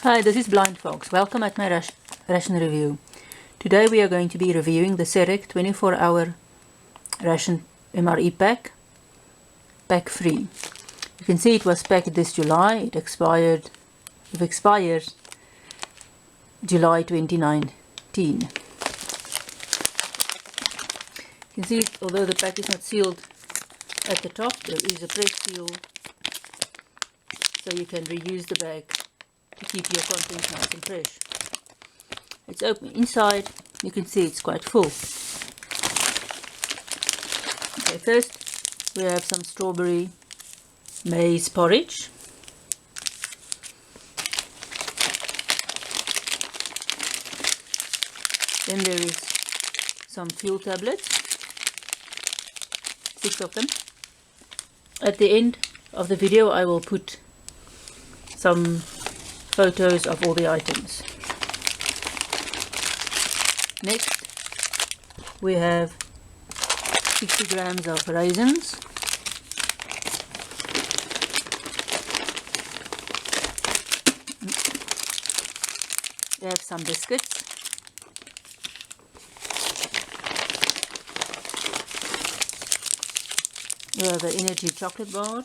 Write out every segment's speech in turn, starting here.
Hi, this is BlindFox. Welcome at my ration review. Today we are going to be reviewing the SERAC 24-hour ration MRE pack 3. You can see it was packed this July. It expires July 2019. You can see, although the pack is not sealed at the top, there is a press seal, so you can reuse the bag to keep your contents nice and fresh. It's open inside. You can see it's quite full. Okay, first we have some strawberry maize porridge. Then there is some fuel tablets, 6 of them. At the end of the video I will put some photos of all the items. Next we have 60 grams of raisins, we have some biscuits, we have the energy chocolate bar,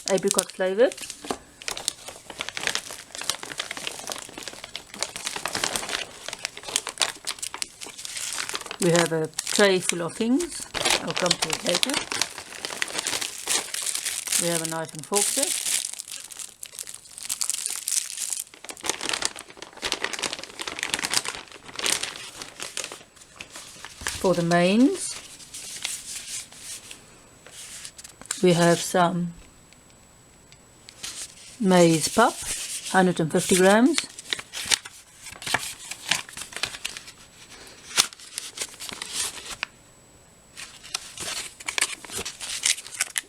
apricot flavored, we have a tray full of things. I'll come to it later. We have a knife and fork set, for the mains we have some maize pup, 150 grams,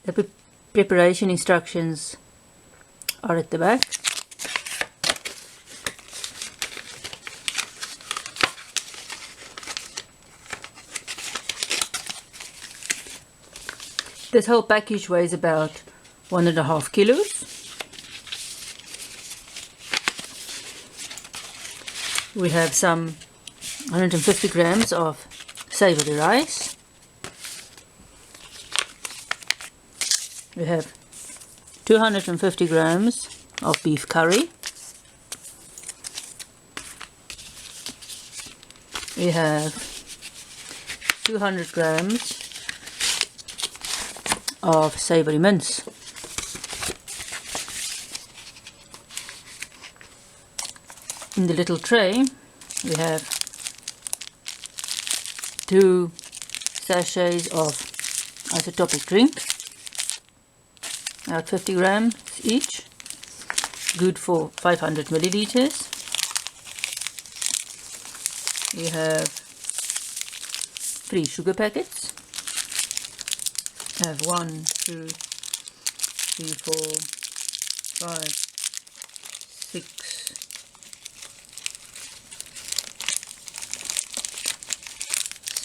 the preparation instructions are at the back. This whole package weighs about 1.5 kilos. We have some 150 grams of savory rice. We have 250 grams of beef curry. We have 200 grams of savory mince. In the little tray we have 2 sachets of isotopic drink, about 50 grams each, good for 500 milliliters. We have 3 sugar packets. I have 1, 2, 3, 4, 5, 6,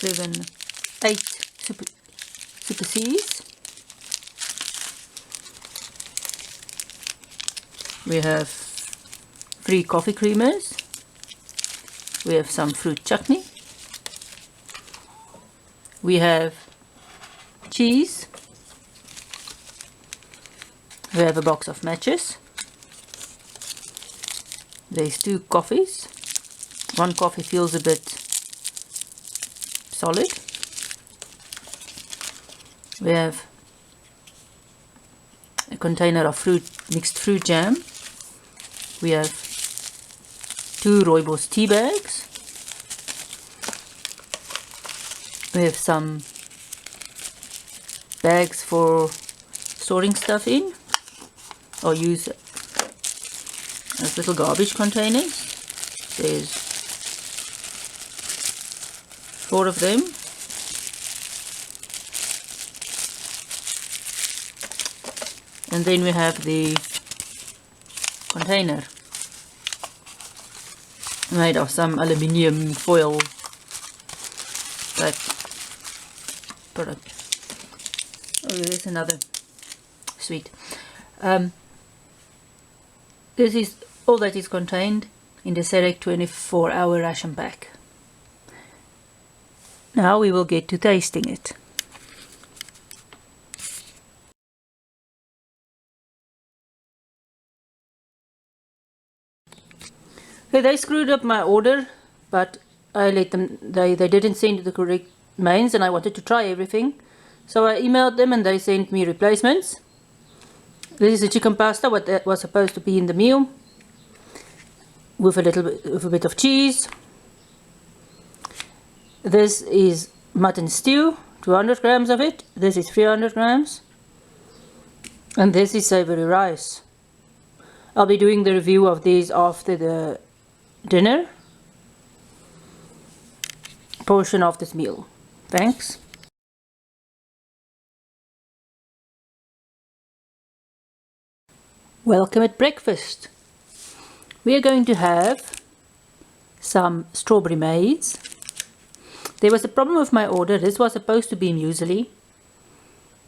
7, 8 super C's. We have 3 coffee creamers. We have some fruit chutney. We have cheese. We have a box of matches. There's 2 coffees. One coffee feels a bit solid. We have a container of mixed fruit jam. We have 2 rooibos tea bags. We have some bags for storing stuff in, or use as little garbage containers. There's 4 of them. And then we have the container made of some aluminium foil type product. Oh, there's another sweet. This is all that is contained in the SERAC 24-hour ration pack. Now we will get to tasting it. Okay, they screwed up my order, but I let them, they didn't send the correct mains and I wanted to try everything. So I emailed them and they sent me replacements. This is the chicken pasta, what that was supposed to be in the meal, with a bit of cheese. This is mutton stew, 200 grams of it. This is 300 grams. And this is savory rice. I'll be doing the review of these after the dinner portion of this meal. Thanks. Welcome at breakfast. We are going to have some strawberry maize. There was a problem with my order. This was supposed to be muesli,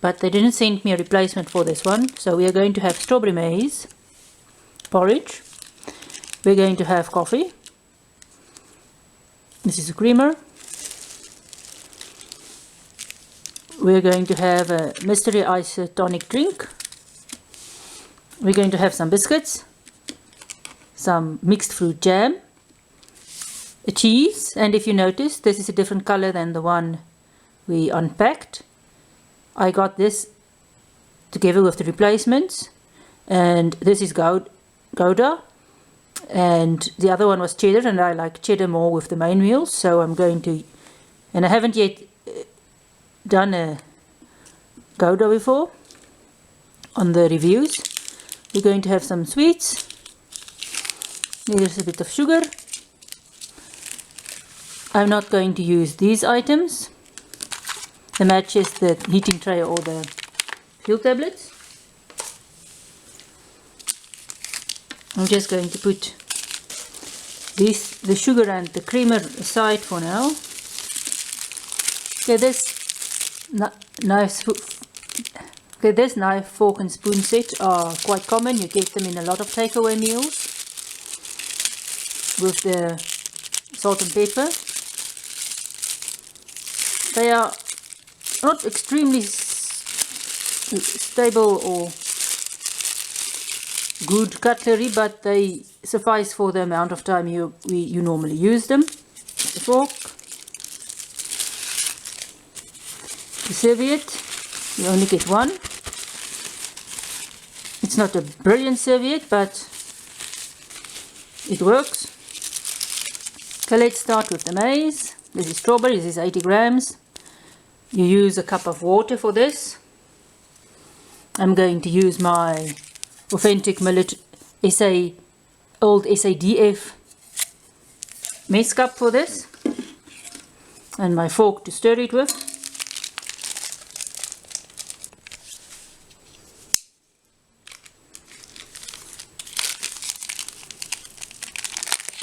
but they didn't send me a replacement for this one. So we are going to have strawberry maize porridge. We're going to have coffee. This is a creamer. We're going to have a mystery isotonic drink. We're going to have some biscuits, some mixed fruit jam, a cheese, and if you notice, this is a different color than the one we unpacked. I got this together with the replacements, and this is Gouda, and the other one was cheddar, and I like cheddar more with the main meals, so I'm going to, and I haven't yet done a Gouda before on the reviews. We're going to have some sweets. There's a bit of sugar. I'm not going to use these items. The matches, the heating tray or the fuel tablets. I'm just going to put the sugar and the creamer aside for now. Okay, this knife, fork and spoon set are quite common. You get them in a lot of takeaway meals with the salt and pepper. They are not extremely stable or good cutlery, but they suffice for the amount of time you normally use them. The fork, the serviette, you only get one. It's not a brilliant serviette, but it works. Okay, let's start with the maize. This is strawberry, this is 80 grams. You use a cup of water for this. I'm going to use my authentic millet old SADF mess cup for this, and my fork to stir it with.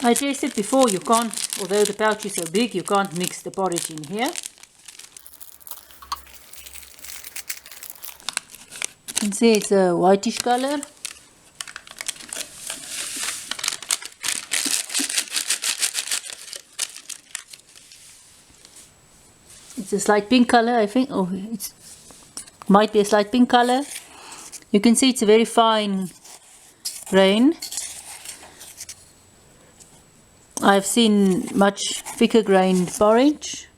I tasted before, you can't, although the pouch is so big, you can't mix the porridge in here. You can see it's a whitish color. It's a slight pink color, I think. Oh, it might be a slight pink color. You can see it's a very fine grain. I've seen much thicker grained porridge.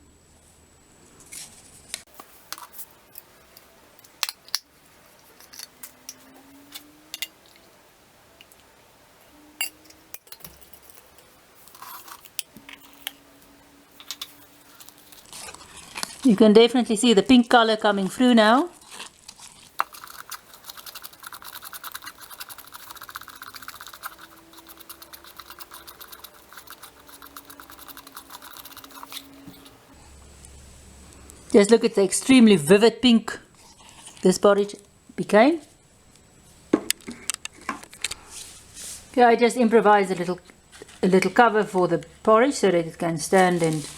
You can definitely see the pink color coming through now. Just look at the extremely vivid pink this porridge became. Okay, I just improvised a little cover for the porridge so that it can stand and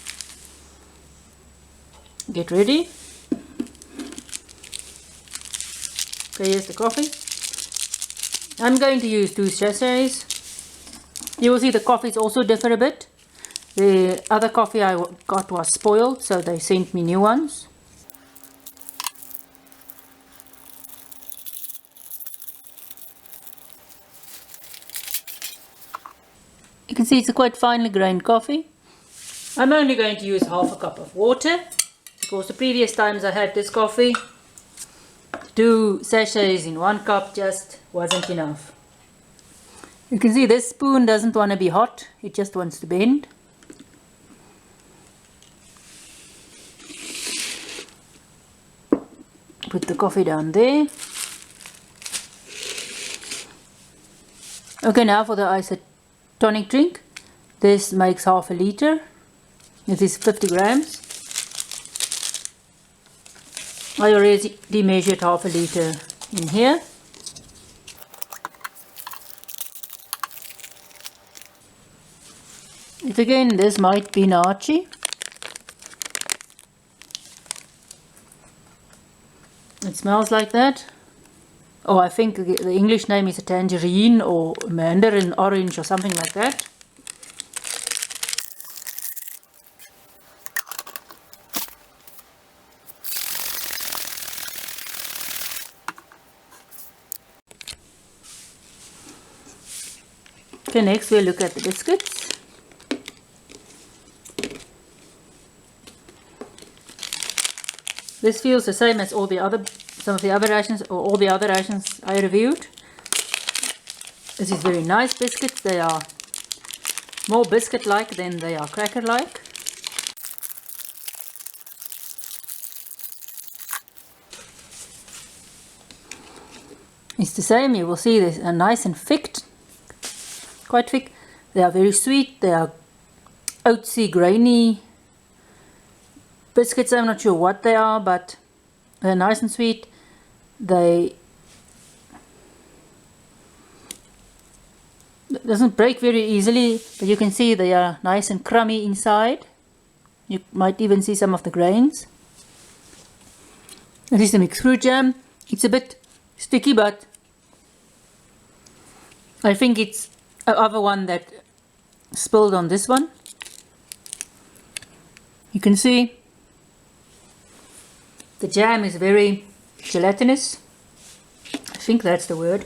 get ready. Okay, here's the coffee. I'm going to use 2 sachets. You will see the coffees also differ a bit. The other coffee I got was spoiled, so they sent me new ones. You can see it's a quite finely grained coffee. I'm only going to use half a cup of water, because the previous times I had this coffee, 2 sachets in 1 cup just wasn't enough. You can see this spoon doesn't want to be hot, it just wants to bend. Put the coffee down there. Okay, now for the isotonic drink. This makes half a liter. This is 50 grams. I already measured half a liter in here. If again, this might be nachi. It smells like that. Oh, I think the English name is a tangerine or mandarin orange or something like that. Okay, next we'll look at the biscuits. This feels the same as some of the other rations, or all the other rations I reviewed. This is very nice biscuits. They are more biscuit-like than they are cracker-like. It's the same. You will see they are nice and thick, quite thick. They are very sweet. They are oatsy, grainy biscuits. I'm not sure what they are, but they're nice and sweet. They doesn't break very easily, but you can see they are nice and crummy inside. You might even see some of the grains. This is the mixed fruit jam. It's a bit sticky, but I think it's the other one that spilled on this one. You can see the jam is very gelatinous. I think that's the word.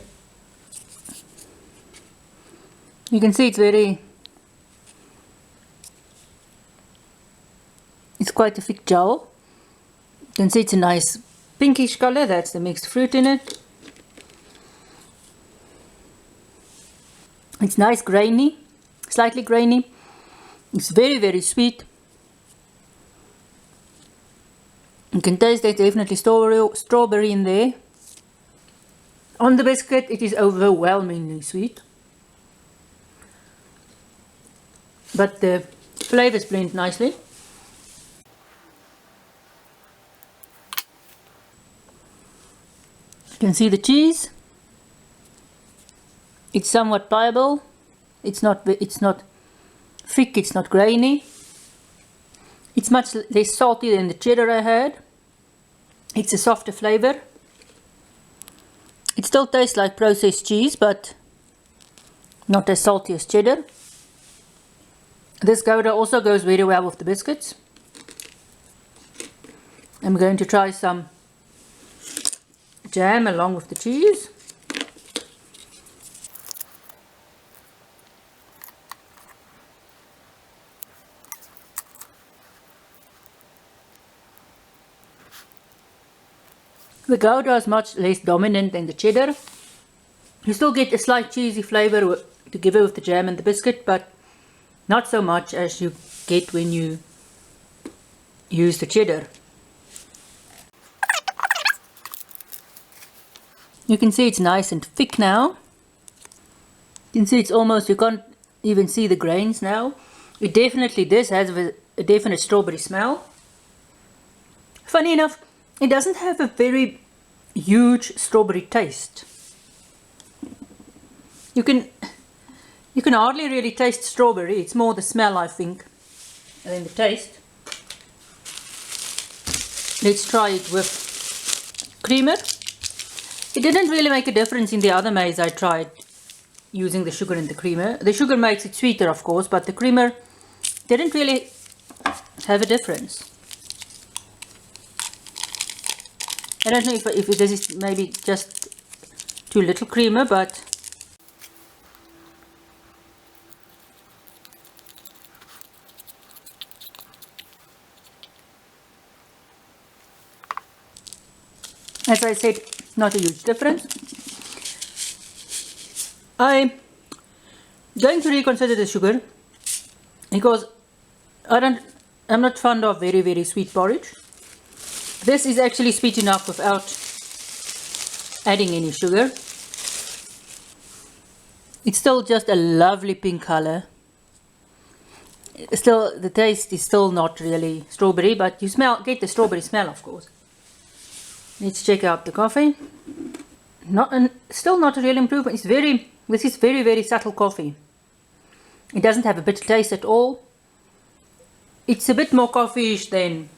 You can see it's quite a thick gel. You can see it's a nice pinkish color. That's the mixed fruit in it. It's nice, grainy, slightly grainy. It's very, very sweet. You can taste there's definitely strawberry in there. On the biscuit, it is overwhelmingly sweet. But the flavors blend nicely. You can see the cheese. It's somewhat pliable. It's not thick, it's not grainy. It's much less salty than the cheddar I had. It's a softer flavor. It still tastes like processed cheese, but not as salty as cheddar. This Gouda also goes very well with the biscuits. I'm going to try some jam along with the cheese. The Gouda is much less dominant than the cheddar. You still get a slight cheesy flavor together with the jam and the biscuit, but not so much as you get when you use the cheddar. You can see it's nice and thick now. You can see it's almost, you can't even see the grains now. It definitely, this has a definite strawberry smell. Funny enough, it doesn't have a very huge strawberry taste. You can hardly really taste strawberry. It's more the smell, I think, than the taste. Let's try it with creamer. It didn't really make a difference in the other maize I tried using the sugar and the creamer. The sugar makes it sweeter, of course, but the creamer didn't really have a difference. I don't know if this is maybe just too little creamer, but as I said, not a huge difference. I'm going to reconsider the sugar because I'm not fond of very sweet porridge. This is actually sweet enough without adding any sugar. It's still just a lovely pink color. Still, the taste is still not really strawberry, but you get the strawberry smell, of course. Let's check out the coffee. Still not a real improvement. This is very subtle coffee. It doesn't have a bitter taste at all. It's a bit more coffee-ish than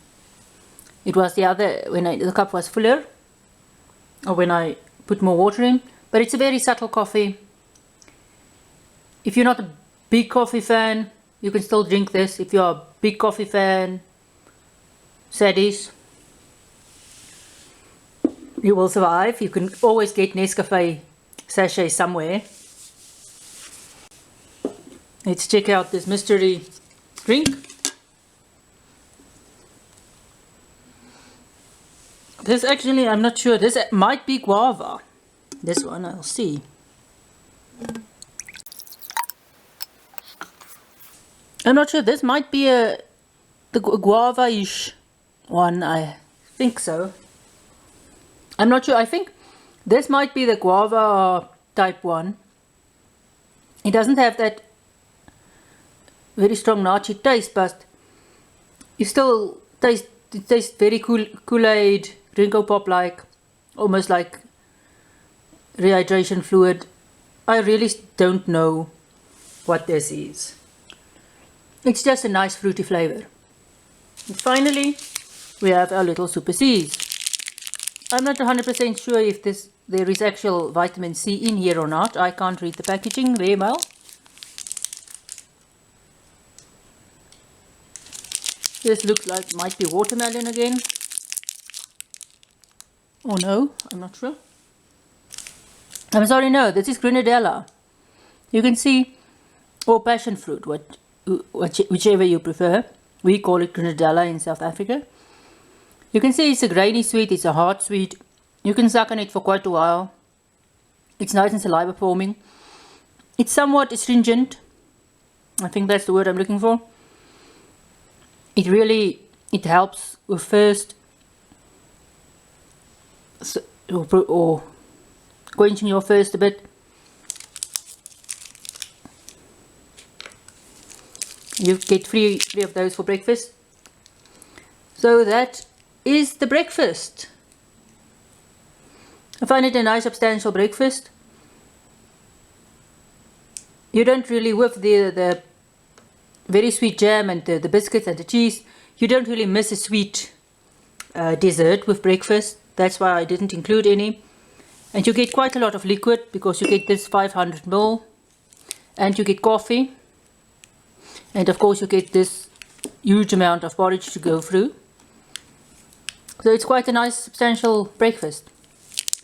it was the other, when the cup was fuller, or when I put more water in. But it's a very subtle coffee. If you're not a big coffee fan, you can still drink this. If you're a big coffee fan, saddies, you will survive. You can always get Nescafe sachet somewhere. Let's check out this mystery drink. This actually, I'm not sure. This might be guava. This one, I'll see. I'm not sure. This might be the guava-ish one. I think so. I'm not sure. I think this might be the guava type one. It doesn't have that very strong nutty taste, but you still taste. It tastes very Kool-Aid, Ringo Pop like, almost like rehydration fluid. I really don't know what this is. It's just a nice fruity flavor. And finally, we have our little Super C's. I'm not 100% sure if there is actual vitamin C in here or not. I can't read the packaging very well. This looks like might be watermelon again. Oh no, I'm not sure. I'm sorry, no, this is grenadella. You can see, or passion fruit, whichever you prefer. We call it grenadella in South Africa. You can see it's a grainy sweet, it's a hard sweet. You can suck on it for quite a while. It's nice and saliva forming. It's somewhat astringent. I think that's the word I'm looking for. It helps with thirst or quenching your thirst a bit. You get three of those for breakfast. So that is the breakfast. I find it a nice substantial breakfast. You don't really, with the very sweet jam and the biscuits and the cheese, you don't really miss a sweet dessert with breakfast. That's why I didn't include any. And you get quite a lot of liquid because you get this 500 ml, and you get coffee, and of course you get this huge amount of porridge to go through. So it's quite a nice substantial breakfast.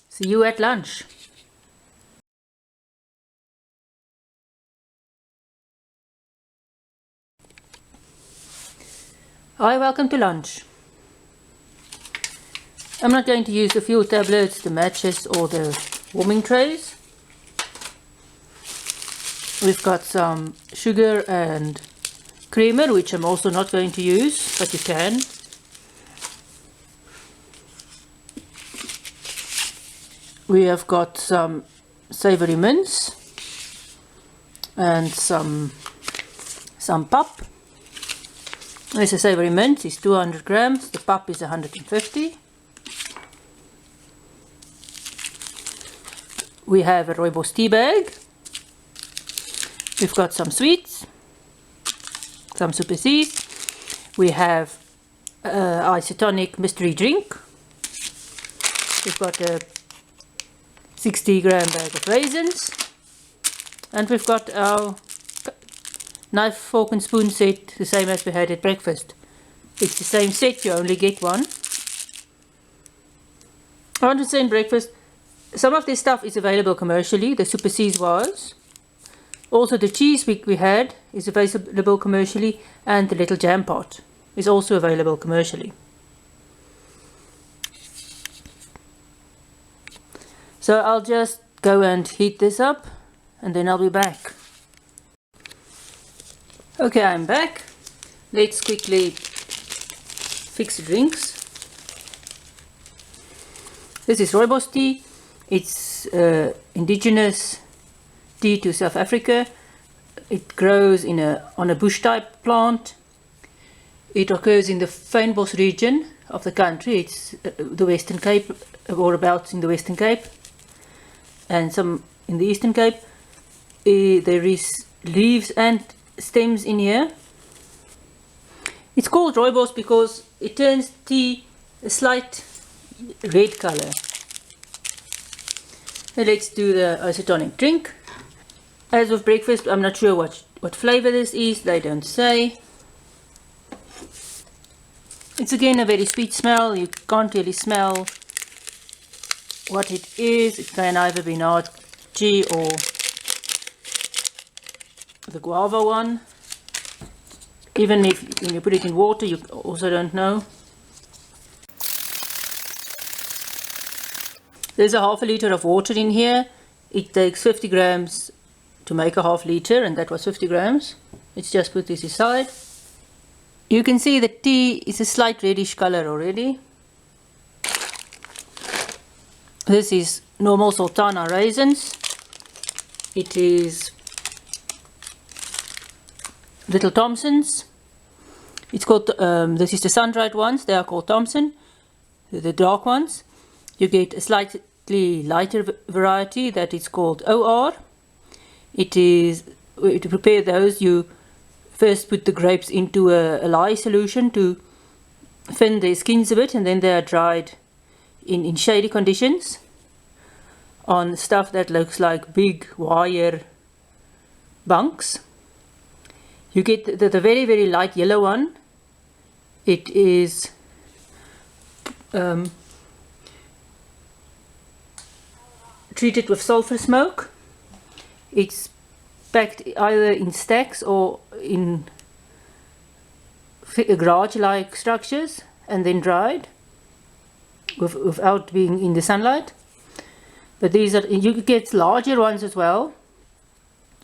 See you at lunch. Hi, welcome to lunch. I'm not going to use the fuel tablets, the matches or the warming trays. We've got some sugar and creamer, which I'm also not going to use, but you can. We have got some savory mince and some pap. This is savory mince, is 200 grams, the pap is 150. We have a rooibos tea bag. We've got some sweets, some Super C's. We have isotonic mystery drink. We've got a 60-gram bag of raisins, and we've got our knife, fork and spoon set, the same as we had at breakfast. It's the same set, you only get one. I want to say in breakfast, some of this stuff is available commercially, the Super C's was. Also the cheese we had is available commercially, and the little jam pot is also available commercially. So I'll just go and heat this up and then I'll be back. Okay, I'm back. Let's quickly fix the drinks. This is rooibos tea. It's indigenous tea to South Africa. It grows on a bush type plant. It occurs in the Fynbos region of the country. It's the Western Cape, or abouts in the Western Cape, and some in the Eastern Cape. There is leaves and stems in here. It's called rooibos because it turns tea a slight red color. Now let's do the isotonic drink. As with breakfast, I'm not sure what flavor this is, they don't say. It's again a very sweet smell. You can't really smell what it is. It can either be nachi or the guava one. Even if when you put it in water, you also don't know. There's a half a liter of water in here. It takes 50 grams to make a half liter, and that was 50 grams. Let's just put this aside. You can see the tea is a slight reddish color already. This is normal sultana raisins. It is Little Thompsons. It's called, this is the sun-dried ones, they are called Thompson, the dark ones. You get a slightly lighter variety that is called OR. To prepare those, you first put the grapes into a lye solution to thin their skins a bit, and then they are dried in shady conditions on stuff that looks like big wire bunks. You get the very, very light yellow one. It is treated with sulfur smoke. It's packed either in stacks or in garage-like structures and then dried without being in the sunlight. But these are, you get larger ones as well.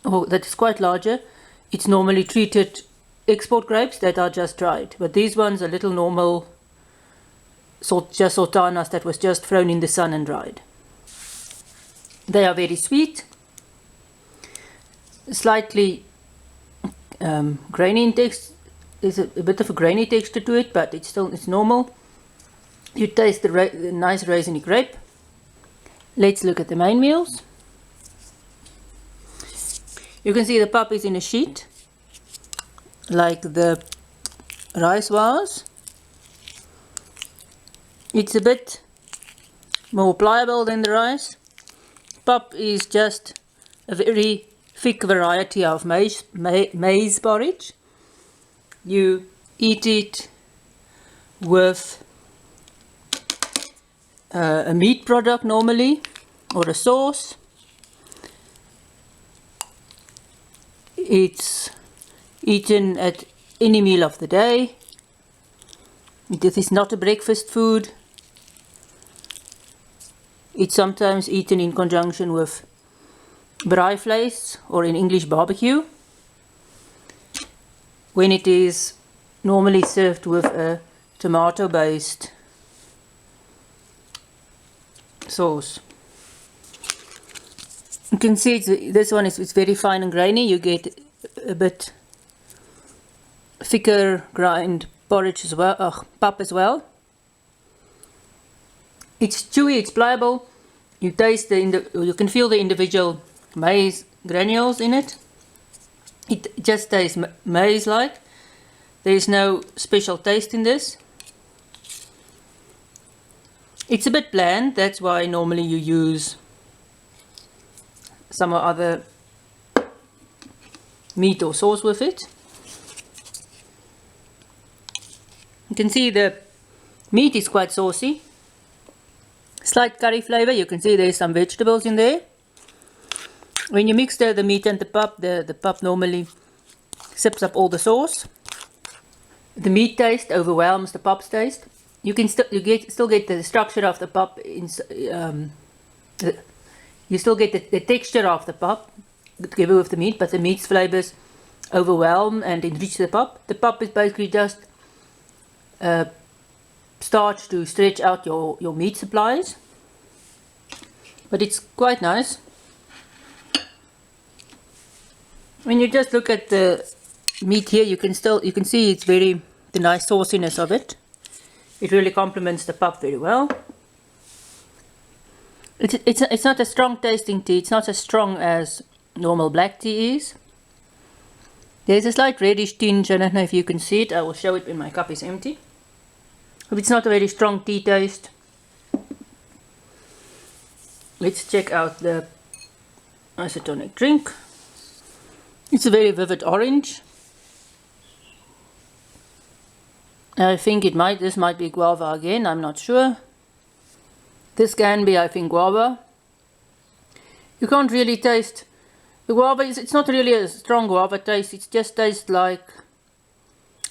Oh, that is quite larger. It's normally treated export grapes that are just dried, but these ones are little normal just sultanas that was just thrown in the sun and dried. They are very sweet, slightly grainy in texture. There's a bit of a grainy texture to it, but it's normal. You taste the nice raisiny grape. Let's look at the main meals. You can see the pap is in a sheet, like the rice was. It's a bit more pliable than the rice. Pap is just a very thick variety of maize porridge. You eat it with a meat product normally, or a sauce. It's eaten at any meal of the day. This is not a breakfast food. It's sometimes eaten in conjunction with braai vleis, or in English barbecue, when it is normally served with a tomato-based sauce. You can see this one is very fine and grainy. You get a bit thicker grind porridge as well, pap as well. It's chewy, it's pliable. You taste you can feel the individual maize granules in it. It just tastes maize-like. There is no special taste in this. It's a bit bland, that's why normally you use some other meat or sauce with it. You can see the meat is quite saucy. Slight curry flavor. You can see there's some vegetables in there. When you mix the meat and the pup normally sips up all the sauce. The meat taste overwhelms the pup's taste. You can still get the structure of the pup. You still get the texture of the pup together with the meat, but the meat's flavors overwhelm and enrich the pup. The pup is basically just starch to stretch out your meat supplies, but it's quite nice. When you just look at the meat here, you can see it's the nice sauciness of it. It really complements the pup very well. It's not a strong tasting tea. It's not as strong as normal black tea is. There's a slight reddish tinge. I don't know if you can see it. I will show it when my cup is empty. But it's not a very strong tea taste. Let's check out the isotonic drink. It's a very vivid orange. I think this might be guava again, I'm not sure. This can be, I think, guava. You can't really taste the guava. It's not really a strong guava taste. It just tastes like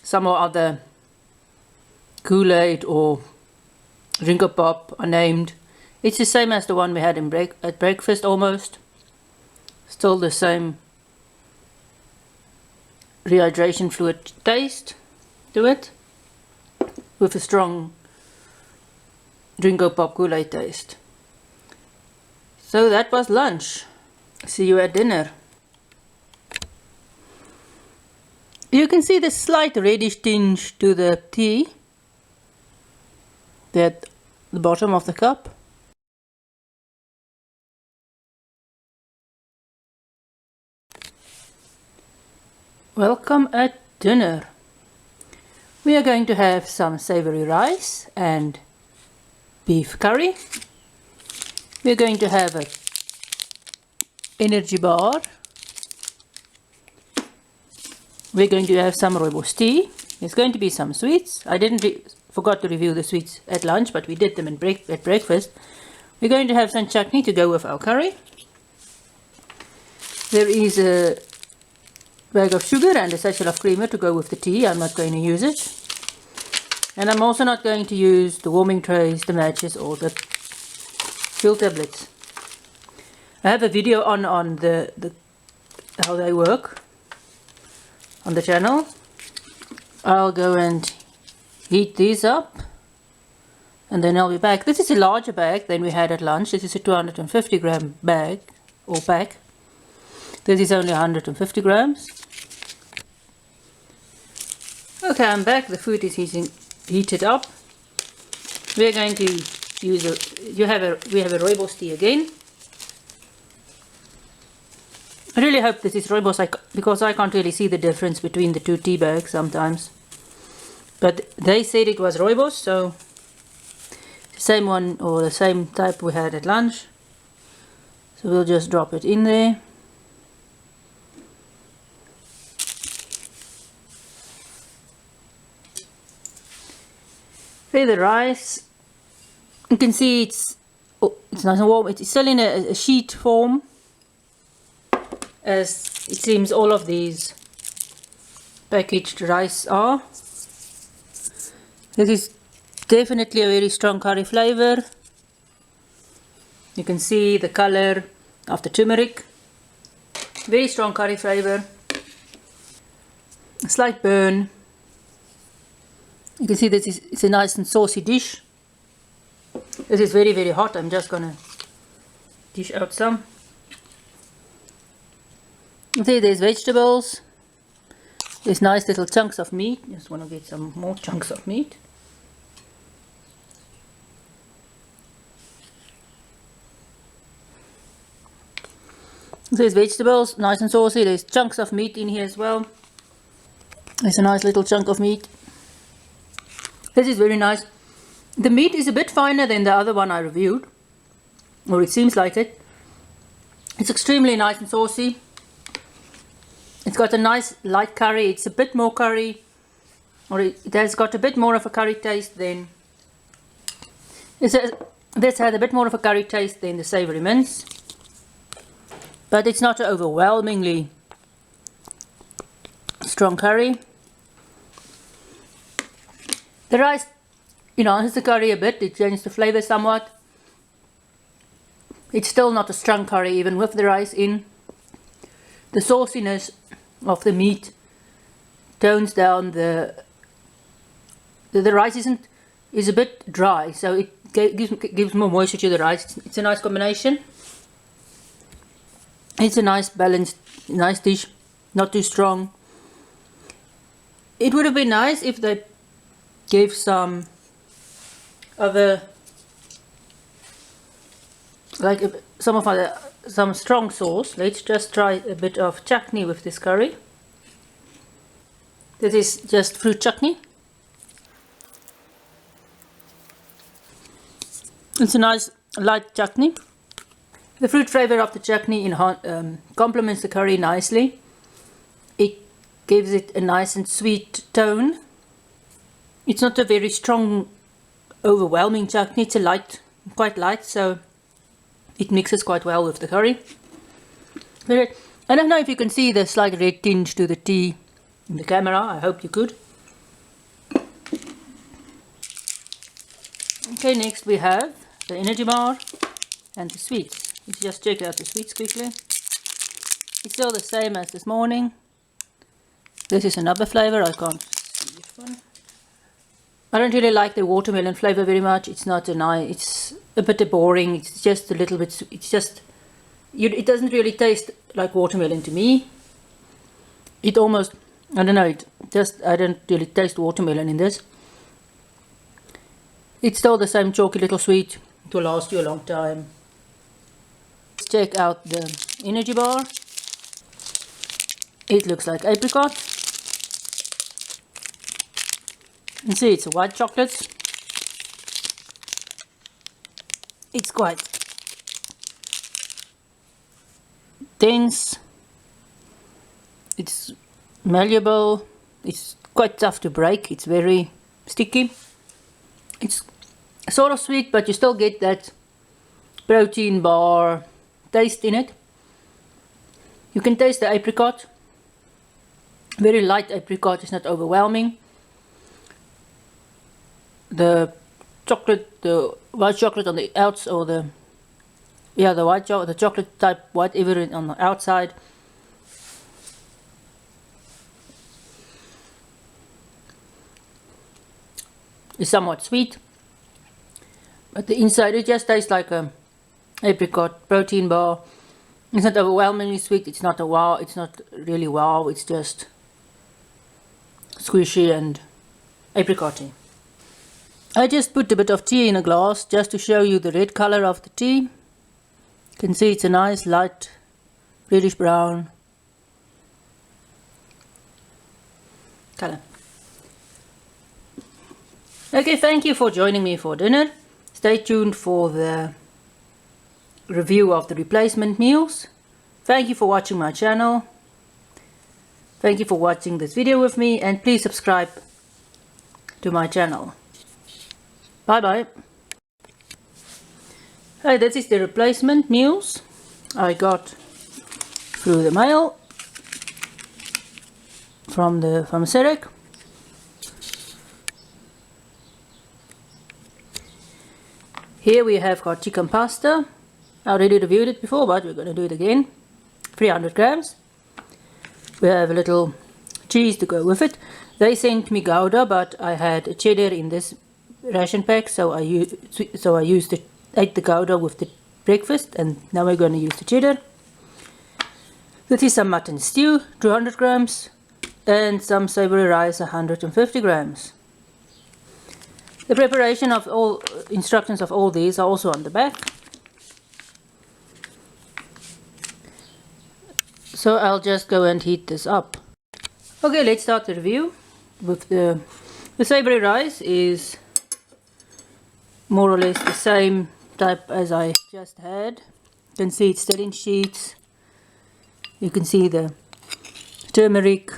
some other Kool-Aid or Ringo Pop, unnamed. It's the same as the one we had at breakfast almost. Still the same rehydration fluid taste to it, with a strong Ringo Pop Kool-Aid taste. So that was lunch. See you at dinner. You can see the slight reddish tinge to the tea at the bottom of the cup. Welcome at dinner. We are going to have some savory rice and beef curry. We're going to have a energy bar. We're going to have some rooibos tea. There's going to be some sweets. I forgot to review the sweets at lunch, but we did them at breakfast. We're going to have some chutney to go with our curry. There is a bag of sugar and a sachet of creamer to go with the tea. I'm not going to use it. And I'm also not going to use the warming trays, the matches, or the fuel tablets. I have a video on how they work on the channel. I'll go and heat these up and then I'll be back. This is a larger bag than we had at lunch. This is a 250 gram bag or pack. This is only 150 grams. Okay, I'm back. The food is heated up. We're going to use we have a rooibos tea again. I really hope this is rooibos because I can't really see the difference between the two tea bags sometimes. But they said it was rooibos, so the same one or the same type we had at lunch. So we'll just drop it in there. Okay, the rice. You can see it's nice and warm. It's still in a sheet form, as it seems all of these packaged rice are. This is definitely a very strong curry flavor. You can see the color of the turmeric. Very strong curry flavor. A slight burn. You can see it's a nice and saucy dish. This is very, very hot. I'm just gonna dish out some. Okay, there's vegetables. There's nice little chunks of meat. Just want to get some more chunks of meat. There's vegetables, nice and saucy. There's chunks of meat in here as well. There's a nice little chunk of meat. This is very nice. The meat is a bit finer than the other one I reviewed, or it seems like it. It's extremely nice and saucy. It's got a nice light curry. It's a bit more curry, or it has got a bit more of a curry taste than this had a bit more of a curry taste than the savory mince, but it's not an overwhelmingly strong curry. The rice, enhances the curry a bit. It changes the flavor somewhat. It's still not a strong curry even with the rice in. The sauciness of the meat tones down the rice is a bit dry, so it gives more moisture to the rice. It's a nice combination. It's a nice balanced, nice dish, not too strong. It would have been nice if they gave some other, like some strong sauce. Let's just try a bit of chutney with this curry. This is just fruit chutney. It's a nice light chutney. The fruit flavor of the chutney complements the curry nicely. It gives it a nice and sweet tone. It's not a very strong, overwhelming chutney. It's a quite light, so it mixes quite well with the curry. I don't know if you can see the slight red tinge to the tea in the camera. I hope you could. Okay, next we have the energy bar and the sweets. Let's just check out the sweets quickly. It's still the same as this morning. This is another flavor. I can't see this one. I don't really like the watermelon flavor very much. It's not a nice. It's a bit boring. It's just a little bit. It's just. It doesn't really taste like watermelon to me. It almost. I don't know. I don't really taste watermelon in this. It's still the same chalky little sweet. It will last you a long time. Let's check out the energy bar. It looks like apricot. You can see it's a white chocolate. It's quite dense. It's malleable. It's quite tough to break. It's very sticky. It's sort of sweet, but you still get that protein bar taste in it. You can taste the apricot. Very light apricot. It's not overwhelming. The chocolate, the white chocolate on the outside, or the chocolate type, whatever on the outside, is somewhat sweet, but the inside it just tastes like a apricot protein bar. It's not overwhelmingly sweet. It's not a wow. It's not really wow. It's just squishy and apricotty. I just put a bit of tea in a glass just to show you the red color of the tea. You can see it's a nice light reddish brown color. Okay, thank you for joining me for dinner. Stay tuned for the review of the replacement meals. Thank you for watching my channel. Thank you for watching this video with me, and please subscribe to my channel. Bye bye. Hey, this is the replacement meals I got through the mail from SERAC. Here we have got chicken pasta. I already reviewed it before, but we're going to do it again. 300 grams. We have a little cheese to go with it. They sent me Gouda, but I had a cheddar in this ration pack, so I ate the Gouda with the breakfast, and now we're going to use the cheddar. This is some mutton stew, 200 grams, and some savory rice, 150 grams. The preparation of all instructions of all these are also on the back. So I'll just go and heat this up. Okay, let's start the review. With the savory rice is more or less the same type as I just had. You can see it's still in sheets. You can see the turmeric,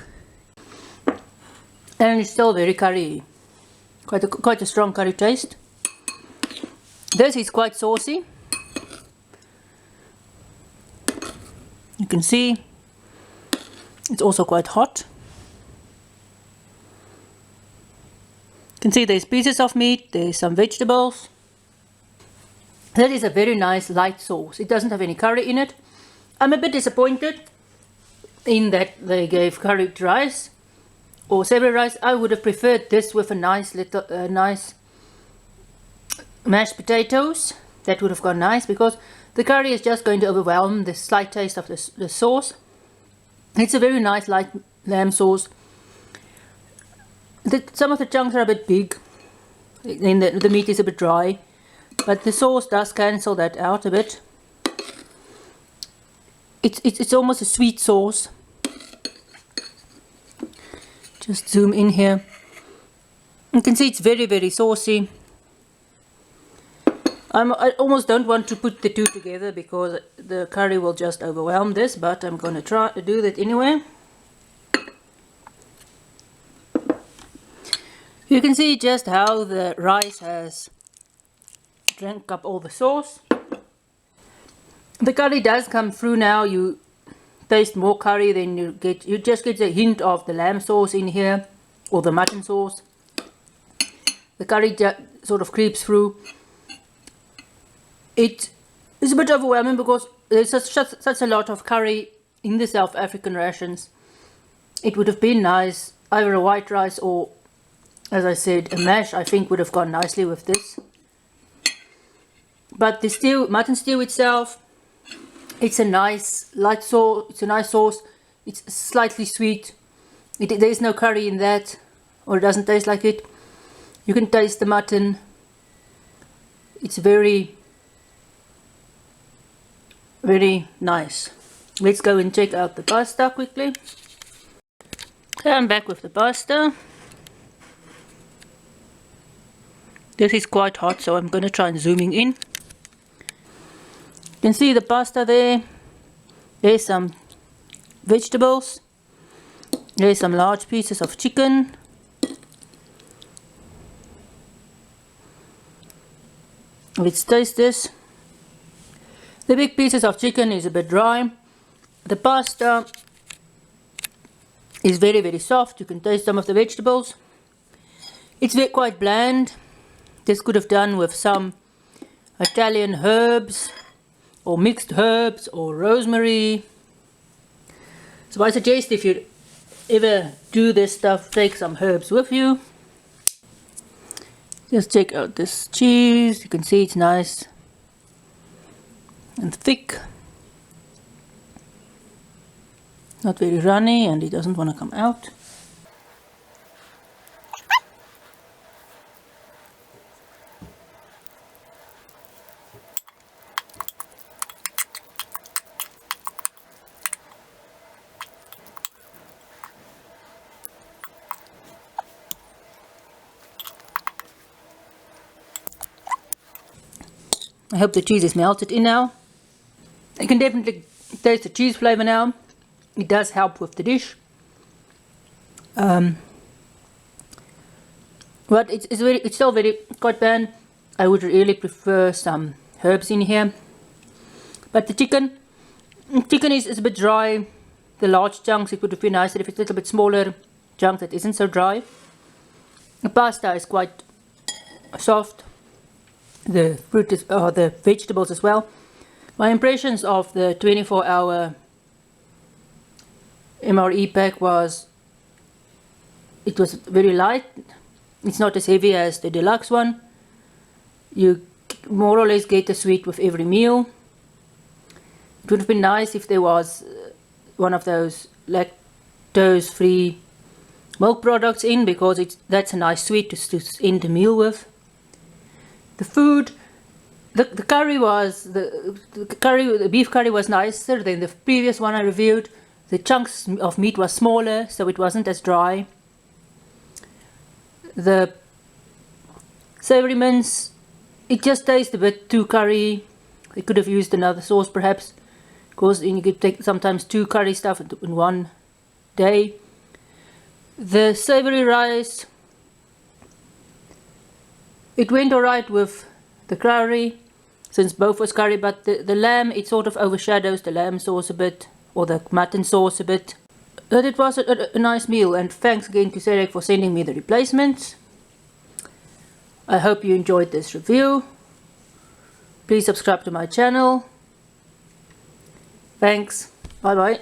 and it's still very curry, quite a strong curry taste. This is quite saucy. You can see it's also quite hot. You can see there's pieces of meat, there's some vegetables. That is a very nice light sauce. It doesn't have any curry in it. I'm a bit disappointed in that they gave curried rice or savory rice. I would have preferred this with a nice mashed potatoes. That would have gone nice, because the curry is just going to overwhelm the slight taste of the sauce. It's a very nice light lamb sauce. Some of the chunks are a bit big, and the meat is a bit dry, but the sauce does cancel that out a bit. It's almost a sweet sauce. Just zoom in here. You can see it's very, very saucy. I almost don't want to put the two together because the curry will just overwhelm this, but I'm going to try to do that anyway. You can see just how the rice has drank up all the sauce. The curry does come through now. You taste more curry than you get. You just get a hint of the lamb sauce in here, or the mutton sauce. The curry sort of creeps through. It is a bit overwhelming because there's such a lot of curry in the South African rations. It would have been nice, either a white rice or, as I said, a mash, I think would have gone nicely with this. But the mutton stew itself, it's a nice light sauce. It's a nice sauce. It's slightly sweet. There's no curry in that, or it doesn't taste like it. You can taste the mutton. It's very, very nice. Let's go and check out the pasta quickly. Okay, I'm back with the pasta. This is quite hot, so I'm going to try and zooming in. You can see the pasta there. There's some vegetables. There's some large pieces of chicken. Let's taste this. The big pieces of chicken is a bit dry. The pasta is very, very soft. You can taste some of the vegetables. It's quite bland. This could have done with some Italian herbs, or mixed herbs, or rosemary. So I suggest if you ever do this stuff, take some herbs with you. Just check out this cheese. You can see it's nice and thick. Not very runny, and it doesn't want to come out. I hope the cheese is melted in now. You can definitely taste the cheese flavor now. It does help with the dish. But it's still quite bland. I would really prefer some herbs in here. But the chicken is a bit dry. The large chunks, it would have been nicer if it's a little bit smaller chunk that isn't so dry. The pasta is quite soft. The fruit is, the vegetables as well. My impressions of the 24-hour MRE pack was, it was very light. It's not as heavy as the deluxe one. You more or less get a sweet with every meal. It would have been nice if there was one of those lactose-free milk products in, because that's a nice sweet to end the meal with. The food, the curry was, the beef curry was nicer than the previous one I reviewed. The chunks of meat was smaller, so it wasn't as dry. The savory mince, it just tastes a bit too curry. They could have used another sauce perhaps, because you could take sometimes 2 curry stuff in one day. The savory rice, it went alright with the curry, since both was curry, but the lamb, it sort of overshadows the lamb sauce a bit, or the mutton sauce a bit. But it was a nice meal, and thanks again to SERAC for sending me the replacements. I hope you enjoyed this review. Please subscribe to my channel. Thanks. Bye bye.